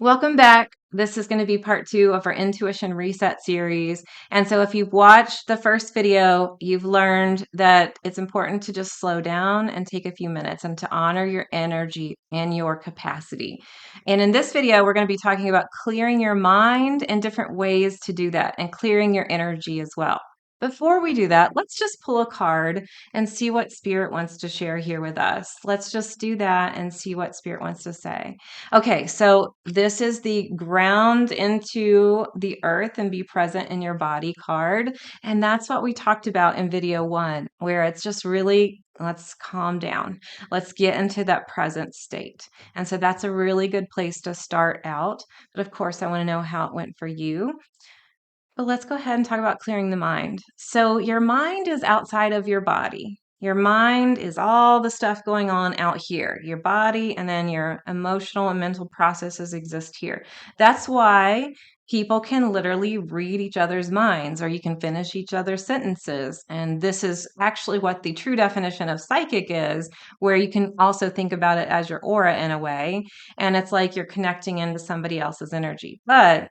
Welcome back. This is going to be part 2 of our Intuition Reset series. And so if you've watched the first video, you've learned that it's important to just slow down and take a few minutes and to honor your energy and your capacity. And in this video, we're going to be talking about clearing your mind and different ways to do that and clearing your energy as well. Before we do that, let's just pull a card and see what Spirit wants to share here with us. Let's just do that and see what Spirit wants to say. Okay, so this is the ground into the earth and be present in your body card. And that's what we talked about in video 1, where it's just really, let's calm down. Let's get into that present state. And so that's a really good place to start out. But of course, I want to know how it went for you. But let's go ahead and talk about clearing the mind. So, your mind is outside of your body. Your mind is all the stuff going on out here, your body, and then your emotional and mental processes exist here. That's why people can literally read each other's minds, or you can finish each other's sentences. And this is actually what the true definition of psychic is, where you can also think about it as your aura in a way. And it's like you're connecting into somebody else's energy. But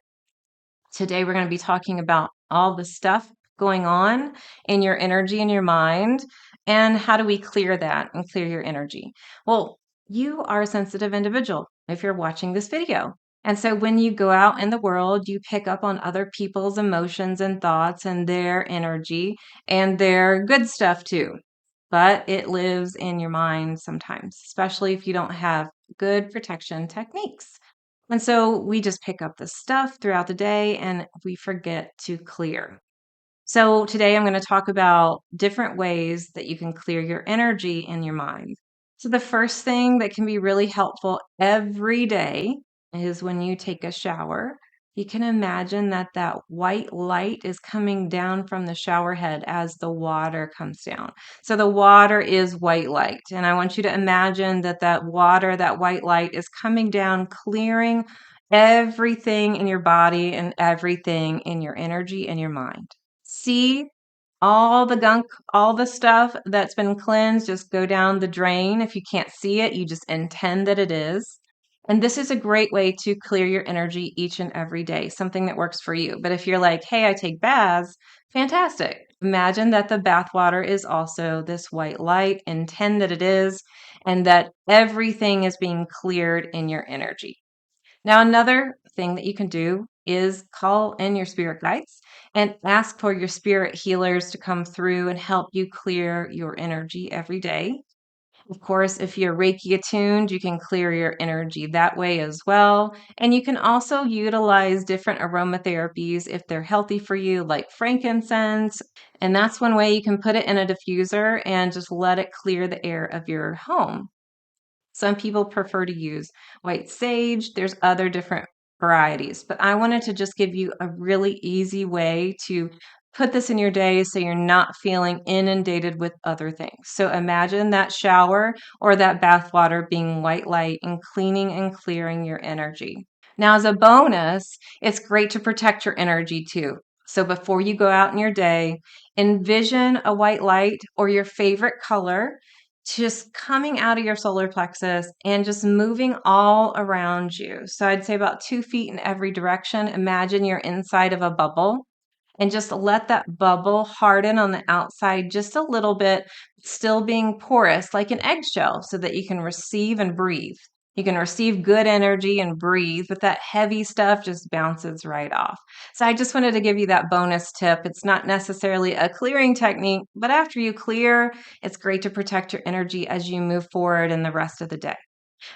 today, we're going to be talking about all the stuff going on in your energy and your mind, and how do we clear that and clear your energy? Well, you are a sensitive individual if you're watching this video. And so when you go out in the world, you pick up on other people's emotions and thoughts and their energy and their good stuff too. But it lives in your mind sometimes, especially if you don't have good protection techniques. And so we just pick up the stuff throughout the day and we forget to clear. So today I'm going to talk about different ways that you can clear your energy in your mind. So the first thing that can be really helpful every day is when you take a shower. You can imagine that that white light is coming down from the shower head as the water comes down. So the water is white light. And I want you to imagine that that water, that white light is coming down, clearing everything in your body and everything in your energy and your mind. See all the gunk, all the stuff that's been cleansed, just go down the drain. If you can't see it, you just intend that it is. And this is a great way to clear your energy each and every day, something that works for you. But if you're like, hey, I take baths, fantastic. Imagine that the bath water is also this white light, intend that it is, and that everything is being cleared in your energy. Now, another thing that you can do is call in your spirit guides and ask for your spirit healers to come through and help you clear your energy every day. Of course, if you're Reiki attuned, you can clear your energy that way as well. And you can also utilize different aromatherapies if they're healthy for you, like frankincense. And that's one way you can put it in a diffuser and just let it clear the air of your home. Some people prefer to use white sage. There's other different varieties, but I wanted to just give you a really easy way to put this in your day so you're not feeling inundated with other things. So imagine that shower or that bath water being white light and cleaning and clearing your energy. Now, as a bonus, it's great to protect your energy too. So before you go out in your day, envision a white light or your favorite color just coming out of your solar plexus and just moving all around you. So I'd say about 2 feet in every direction. Imagine you're inside of a bubble and just let that bubble harden on the outside just a little bit, still being porous like an eggshell so that you can receive and breathe. You can receive good energy and breathe, but that heavy stuff just bounces right off. So I just wanted to give you that bonus tip. It's not necessarily a clearing technique, but after you clear, it's great to protect your energy as you move forward in the rest of the day.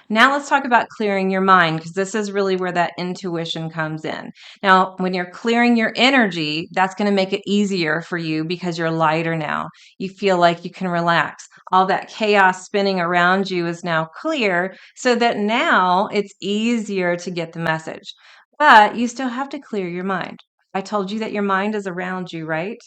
Now let's talk about clearing your mind, because this is really where that intuition comes in. Now, when you're clearing your energy, that's going to make it easier for you because you're lighter now. You feel like you can relax. All that chaos spinning around you is now clear, so that now it's easier to get the message. But you still have to clear your mind. I told you that your mind is around you, right?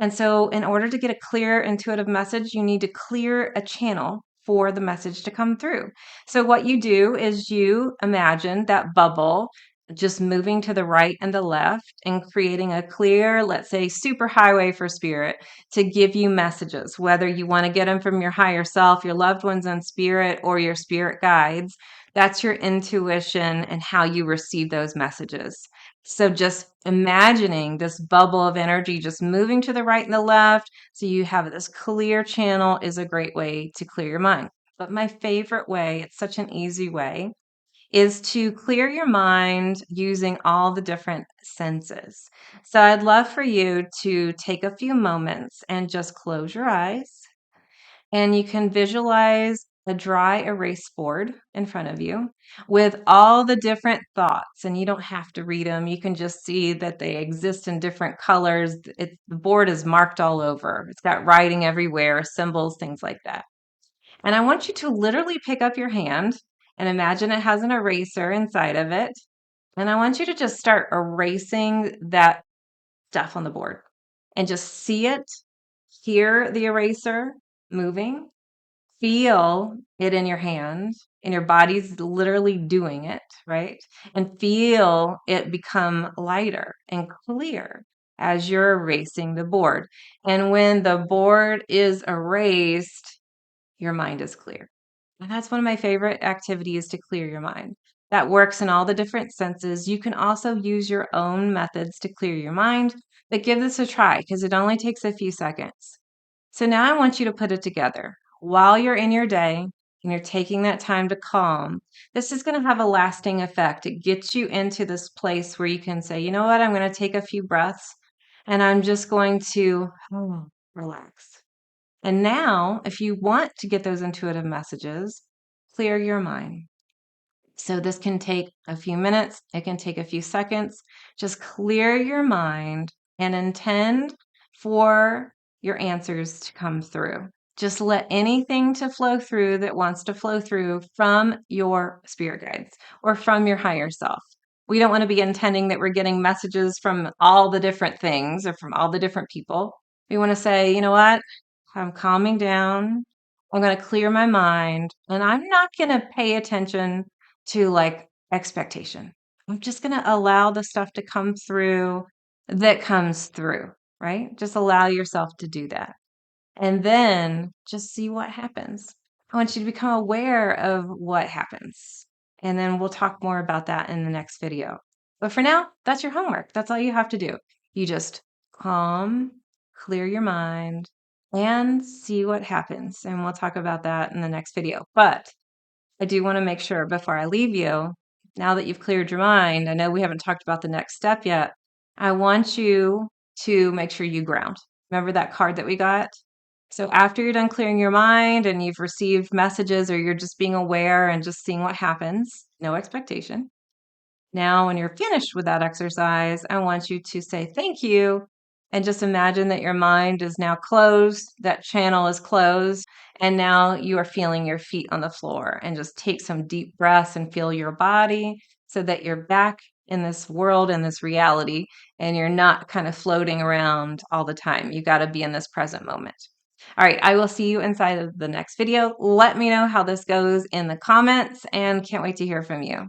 And so, in order to get a clear, intuitive message, you need to clear a channel for the message to come through. So, what you do is you imagine that bubble just moving to the right and the left and creating a clear, let's say, super highway for spirit to give you messages, whether you want to get them from your higher self, your loved ones in spirit, or your spirit guides. That's your intuition and how you receive those messages. So just imagining this bubble of energy just moving to the right and the left, so you have this clear channel, is a great way to clear your mind. But my favorite way, it's such an easy way, is to clear your mind using all the different senses. So I'd love for you to take a few moments and just close your eyes, and you can visualize a dry erase board in front of you with all the different thoughts. And you don't have to read them. You can just see that they exist in different colors. The board is marked all over. It's got writing everywhere, symbols, things like that. And I want you to literally pick up your hand and imagine it has an eraser inside of it. And I want you to just start erasing that stuff on the board and just see it, hear the eraser moving, feel it in your hand, and your body's literally doing it, right? And feel it become lighter and clear as you're erasing the board. And when the board is erased, your mind is clear. And that's one of my favorite activities to clear your mind. That works in all the different senses. You can also use your own methods to clear your mind, but give this a try because it only takes a few seconds. So now I want you to put it together. While you're in your day and you're taking that time to calm, this is going to have a lasting effect. It gets you into this place where you can say, you know what, I'm going to take a few breaths and I'm just going to relax. And now, if you want to get those intuitive messages, clear your mind. So this can take a few minutes, it can take a few seconds. Just clear your mind and intend for your answers to come through. Just let anything to flow through that wants to flow through from your spirit guides or from your higher self. We don't want to be intending that we're getting messages from all the different things or from all the different people. We want to say, you know what? I'm calming down. I'm going to clear my mind and I'm not going to pay attention to like expectation. I'm just going to allow the stuff to come through that comes through, right? Just allow yourself to do that. And then just see what happens. I want you to become aware of what happens. And then we'll talk more about that in the next video. But for now, that's your homework. That's all you have to do. You just calm, clear your mind, and see what happens. And we'll talk about that in the next video. But I do want to make sure before I leave you, now that you've cleared your mind, I know we haven't talked about the next step yet. I want you to make sure you ground. Remember that card that we got? So after you're done clearing your mind and you've received messages or you're just being aware and just seeing what happens, no expectation. Now, when you're finished with that exercise, I want you to say thank you and just imagine that your mind is now closed, that channel is closed, and now you are feeling your feet on the floor. And just take some deep breaths and feel your body so that you're back in this world, in this reality, and you're not kind of floating around all the time. You got to be in this present moment. All right, I will see you inside of the next video. Let me know how this goes in the comments and can't wait to hear from you.